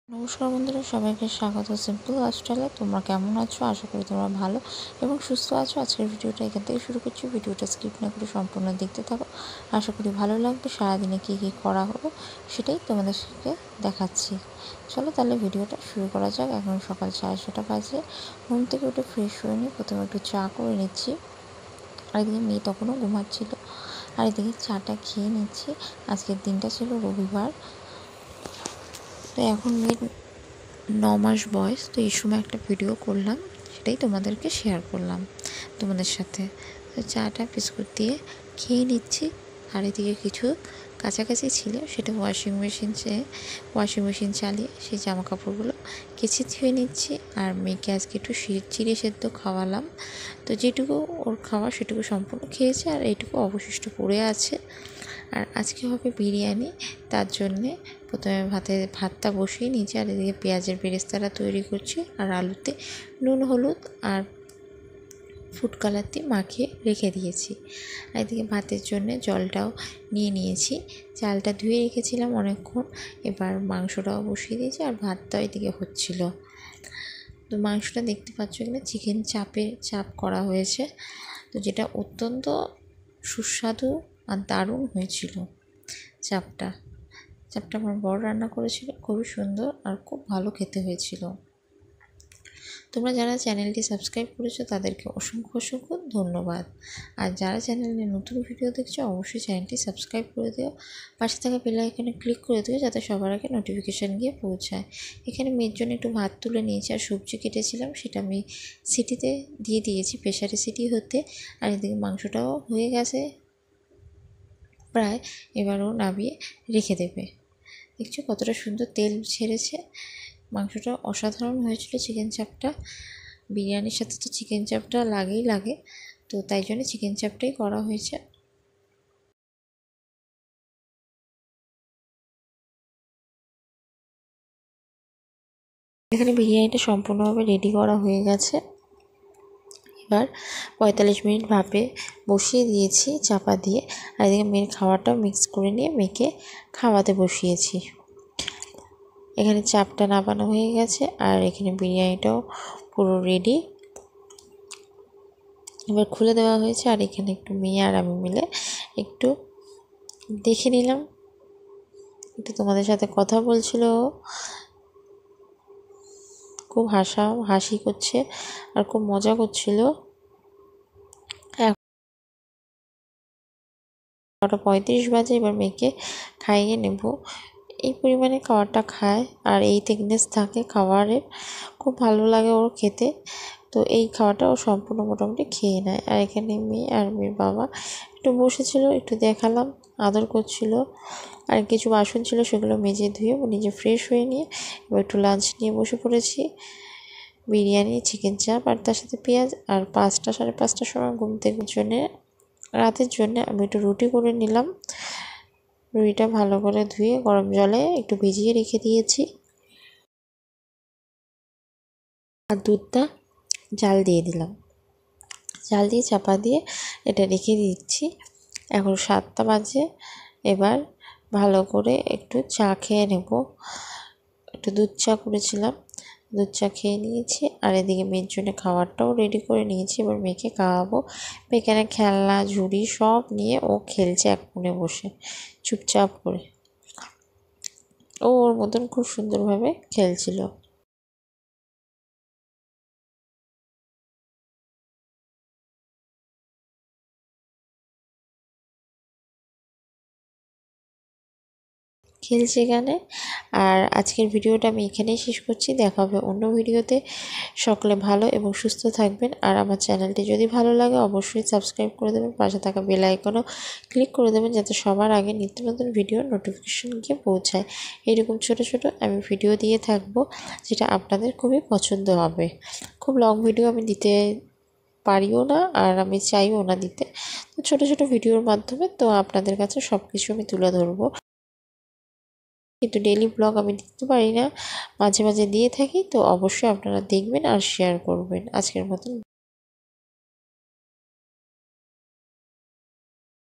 নমস্কার বন্ধুরা, সবাইকে স্বাগত সিম্পল লাইফস্টাইলে। তোমরা কেমন আছো? আশা করি তোমরা ভালো এবং সুস্থ আছো। আজকের ভিডিওটা এখান থেকে শুরু করছি। ভিডিওটা স্কিপ না করে সম্পূর্ণ দেখতে থাকো, আশা করি ভালো লাগবে। সারাদিনে কী কী করা হলো সেটাই তোমাদের সাথে দেখাচ্ছি। চলো তাহলে ভিডিওটা শুরু করা যাক। এখন সকাল 6:30 বাজে। ঘুম থেকে উঠে ফ্রেশ হয়ে নিয়ে প্রথমে একটু চা করে নিচ্ছি। আর এদিকে মেয়ে তখনও ঘুমাচ্ছিল, আর এদিকে চাটা খেয়ে নিচ্ছি। আজকের দিনটা ছিল রবিবার। তো এখন মেয়ের 9 মাস বয়স। তো এই সময় একটা ভিডিও করলাম, সেটাই তোমাদেরকে শেয়ার করলাম তোমাদের সাথে। তো চাটা বিস্কুট দিয়ে খেয়ে নিচ্ছি। আর এদিকে কিছু কাছাকাছি ছিল, সেটা ওয়াশিং মেশিন চালিয়ে সেই জামা কাপড়গুলো কেচে ধুয়ে নিচ্ছি। আর মেয়েকে আজকে একটু চিড়ে সেদ্ধ খাওয়ালাম। তো যেটুকু ওর খাওয়া সেটুকু সম্পূর্ণ খেয়েছে, আর এইটুকু অবশিষ্ট পড়ে আছে। আর আজকে হবে বিরিয়ানি, তার জন্যে প্রথমে ভাতটা বসিয়ে নিয়েছি। আর এদিকে পেঁয়াজের বেরেস্তাটা তৈরি করছি, আর আলুতে নুন হলুদ আর ফুড কালার দিয়ে মাখিয়ে রেখে দিয়েছি। আর এদিকে ভাতের জন্য জলটাও নিয়ে নিয়েছি। চালটা ধুয়ে রেখেছিলাম অনেকক্ষণ। এবার মাংসটাও বসিয়ে দিয়েছি, আর ভাতটাও এদিকে হচ্ছিল। তো মাংসটা দেখতে পাচ্ছ এখানে চিকেন চাপ করা হয়েছে, তো যেটা অত্যন্ত সুস্বাদু আর দারুণ হয়েছিল। চাপটা আমার বড় রান্না করেছিল, খুবই সুন্দর আর খুব ভালো খেতে হয়েছিল। তোমরা যারা চ্যানেলটি সাবস্ক্রাইব করেছো তাদেরকে অসংখ্য ধন্যবাদ। আর যারা চ্যানেলে নতুন ভিডিও দেখছো অবশ্যই চ্যানেলটি সাবস্ক্রাইব করে দিও। পাশে থাকা বেল আইকনে ক্লিক করে দিও, যাতে সবার আগে নোটিফিকেশান গিয়ে পৌঁছায়। এখানে মেয়ের জন্য একটু ভাত তুলে নিয়েছি, আর সবজি কেটেছিলাম সেটা আমি সিটিতে দিয়ে দিয়েছি, প্রেশারে সিটি হতে। আর এদিকে মাংসটাও হয়ে গেছে প্রায়, এবারও নামিয়ে রেখে দেবে। দেখছো কতটা সুন্দর তেল ছেড়েছে। মাংসটা অসাধারণ হয়েছিল। চিকেন চাপটা বিরিয়ানির সাথে তো চিকেন চাপটা লাগে, তো তাই জন্য চিকেন চাপটাই করা হয়েছে। এখানে বিরিয়ানিটা সম্পূর্ণভাবে রেডি করা হয়ে গেছে। এবার 45 মিনিট ভাপে বসিয়ে দিয়েছি চাপা দিয়ে। আর এদিকে মেয়ের খাবারটাও মিক্স করে নিয়ে মেয়েকে খাওয়াতে বসিয়েছি। এখানে চাপটা নামানো হয়ে গেছে, আর এখানে বিরিয়ানিটাও পুরো রেডি। এবার খুলে দেওয়া হয়েছে, আর এখানে একটু মেয়ে আর আমি মিলে একটু দেখে নিলাম। একটু তোমাদের সাথে কথা বলছিল, খুব হাসি করছে আর খুব মজা করছিল। 9:35 বাজে। এবার মেয়েকে খাইয়ে নেব। এই পরিমাণে খাবারটা খায় আর এই থিকনেস থাকে খাবারের, খুব ভালো লাগে ওর খেতে। তো এই খাওয়াটা ও সম্পূর্ণ মোটামুটি খেয়ে নেয়। আর এখানে মেয়ে আর মেয়ের বাবা একটু বসেছিল, একটু দেখালাম, আদর করছিল। আর কিছু বাসন ছিল সেগুলো মেজে ধুয়ে নিজে ফ্রেশ হয়ে নিয়ে এবার একটু লাঞ্চ নিয়ে বসে পড়েছি। বিরিয়ানি, চিকেন চাপ আর তার সাথে পেঁয়াজ। আর 5টা-5:30টার সময় ঘুম থেকে রাতের জন্য আমি একটু রুটি করে নিলাম। রুটিটা ভালো করে ধুয়ে গরম জলে একটু ভিজিয়ে রেখে দিয়েছি, আর দুধটা জাল দিয়ে দিলাম। জাল দিয়ে চাপা দিয়ে এটা রেখে দিচ্ছি। এখন 7টা বাজে। এবার ভালো করে একটু চা খেয়ে নেব। একটু দুধ চা করেছিলাম, দুধ চা খেয়ে নিয়েছি। আর এদিকে মেয়ের জন্য খাবারটাও রেডি করে নিয়েছি। এবার মেয়েকে খাওয়াবো। এখানে খেলনা ঝুড়ি সব নিয়ে ও খেলছে এক কোণে বসে চুপচাপ করে। ও ওর মতন খুব সুন্দরভাবে খেলছিল। খেলছে এখানে। আর আজকের ভিডিওটা আমি এখানেই শেষ করছি। দেখা হবে অন্য ভিডিওতে। সকলে ভালো এবং সুস্থ থাকবেন। আর আমার চ্যানেলটি যদি ভালো লাগে অবশ্যই সাবস্ক্রাইব করে দেবেন, পাশে থাকা বেল আইকনও ক্লিক করে দেবেন, যাতে সবার আগে নিত্য নতুন ভিডিওর নোটিফিকেশন গিয়ে পৌঁছায়। এইরকম ছোট আমি ভিডিও দিয়ে থাকবো, যেটা আপনাদের খুবই পছন্দ হবে। খুব লং ভিডিও আমি দিতে পারিও না, আর আমি চাইও না দিতে। তো ছোট ভিডিওর মাধ্যমে তো আপনাদের কাছে সব কিছু আমি তুলে ধরবো। কিন্তু ডেইলি ব্লগ আমি দিতে পারি না, মাঝে মাঝে দিয়ে থাকি। তো অবশ্যই আপনারা দেখবেন আর শেয়ার করবেন। আজকের মতন